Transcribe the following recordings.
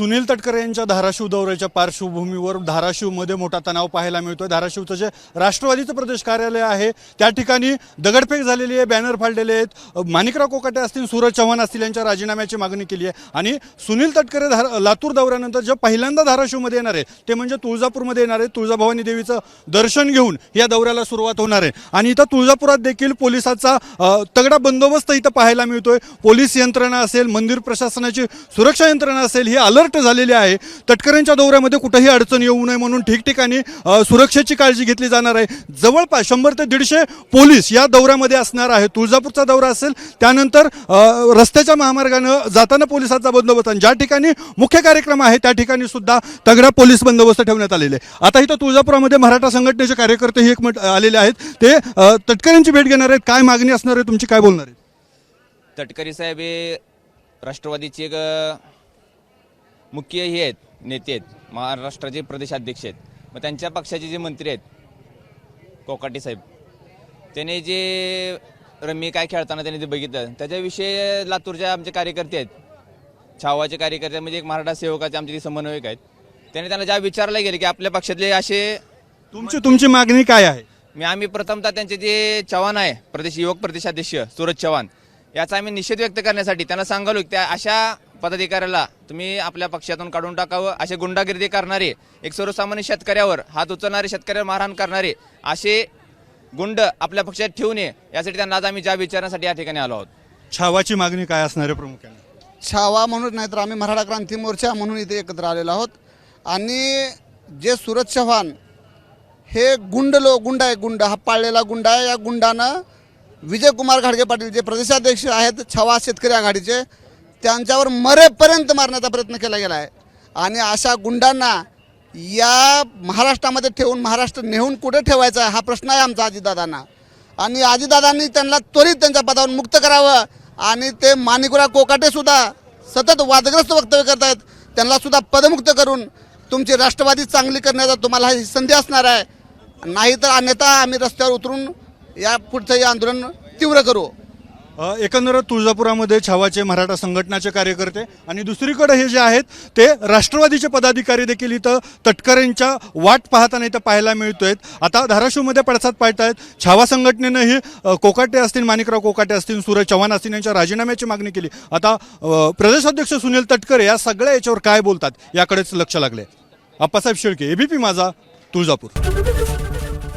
सुनील तटकरे यांच्या धाराशिव दौऱ्याच्या पार्श्वभूमीवर धाराशिवमध्ये मोठा तणाव पाहायला मिळतोय। धाराशिवचं जे राष्ट्रवादीचं प्रदेश कार्यालय आहे त्या ठिकाणी दगडफेक झालेली आहे, बॅनर फाडलेले आहेत। माणिकराव कोकाटे असतील, सूरज चव्हाण असतील यांच्या राजीनाम्याची मागणी केली आहे आणि सुनील तटकरे लातूर दौऱ्यानंतर जे पहिल्यांदा धाराशिवमध्ये येणार आहे ते म्हणजे तुळजापूरमध्ये येणार आहे। तुळजाभवानी देवीचं दर्शन घेऊन या दौऱ्याला सुरुवात होणार आहे आणि इथं तुळजापुरात देखील पोलिसांचा तगडा बंदोबस्त इथं पाहायला मिळतोय। पोलीस यंत्रणा असेल, मंदिर प्रशासनाची सुरक्षा यंत्रणा असेल ही अलर्ट झालेली आहे। तटकरेंच्या दौऱ्यामध्ये कुठेही अडचण येऊ नये म्हणून ठिकठिकाणी सुरक्षेची काळजी घेतली जाणार आहे। जवळपास 100 ते 150 पोलीस या दौऱ्यामध्ये असणार आहे। तुळजापूरचा दौरा असेल त्यानंतर रस्त्याच्या महामार्गाने जाताना पोलिसांचा बंदोबस्त आणि ज्या ठिकाणी मुख्य कार्यक्रम आहे त्या ठिकाणी सुद्धा तगडा पोलीस बंदोबस्त ठेवण्यात आलेले आहे। आता इथं तुळजापुरामध्ये मराठा संघटनेचे कार्यकर्ते ही एक आलेले आहेत, ते तटकरेंची भेट घेणार आहेत। काय मागणी असणार आहे तुमची, काय बोलणार आहे? तटकरे साहेब हे राष्ट्रवादीचे एक मुख्य हे आहेत, नेते आहेत, महाराष्ट्राचे प्रदेशाध्यक्ष आहेत। मग त्यांच्या पक्षाचे जे मंत्री आहेत कोकाटे साहेब, त्याने जे रम्मी काय खेळताना त्यांनी ते बघितलं त्याच्याविषयी लातूरचे आमचे कार्यकर्ते आहेत, छावाचे कार्यकर्ते म्हणजे एक मराठा सेवकाचे आमचे समन्वयक आहेत, त्याने त्यांना ज्या विचारला गेले की आपल्या पक्षातले असे तुमची मागणी काय आहे? आम्ही प्रथमतः त्यांचे जे चव्हाण आहे प्रदेश युवक प्रदेशाध्यक्ष सूरज चव्हाण याचा आम्ही निषेध व्यक्त करण्यासाठी त्यांना सांगालो की त्या अशा पदाधिकाऱ्याला तुम्ही आपल्या पक्षातून काढून टाकावं। असे गुंडागिरी करणारे, एक सर्वसामान्य शेतकऱ्यावर हात उचलणारे, शेतकऱ्यावर मारहाण करणारे असे गुंड आपल्या पक्षात ठेवू नये यासाठी त्यांना आज आम्ही ज्या विचारण्यासाठी या ठिकाणी आलो आहोत। छावाची मागणी काय असणार आहे प्रमुखाने? छावा म्हणून नाही तर आम्ही मराठा क्रांती मोर्चा म्हणून इथे एकत्र आलेलो आहोत आणि जे सूरज चव्हाण हे गुंड आहे, गुंड हा पाळलेला गुंड आहे। या गुंडानं विजयकुमार घाडगे पाटील जे प्रदेशाध्यक्ष आहेत छावा शेतकरी आघाडीचे त्यांच्यावर मरेपर्यंत मारण्याचा प्रयत्न केला गेला आहे आणि अशा गुंडांना या महाराष्ट्रामध्ये ठेवून महाराष्ट्र नेऊन कुठे ठेवायचा हा प्रश्न आहे आमचा अजितदादांना आणि अजितदादांनी त्यांना त्वरित त्यांच्या पदावरून मुक्त करावं आणि ते माणिकराव कोकाटेसुद्धा सतत वादग्रस्त वक्तव्य करत आहेत, त्यांना सुद्धा पदमुक्त करून तुमची राष्ट्रवादी चांगली करण्याचा तुम्हाला ही संधी असणार आहे, नाहीतर अन्यथा आम्ही रस्त्यावर उतरून या पुढचं हे आंदोलन तीव्र करू। एकंदरच तुळजापुरामध्ये छावाचे मराठा संघटनाचे कार्यकर्ते आणि दुसरीकडे हे जे आहेत ते राष्ट्रवादीचे पदाधिकारी देखील इथं तटकरेंच्या वाट पाहताना इथं पाहायला मिळतोय। आता धाराशिवमध्ये पडसाद पाडतायत। छावा संघटनेनंही कोकाटे असतील, माणिकराव कोकाटे असतील, सूरज चव्हाण असतील यांच्या राजीनाम्याची मागणी केली। आता प्रदेशाध्यक्ष सुनील तटकरे या सगळ्या याच्यावर काय बोलतात याकडेच लक्ष लागले। अप्पासाहेब शेळके, एबीपी माझा, तुळजापूर।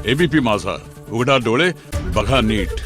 एबीपी माझा, उघडा डोळे बघा नीट।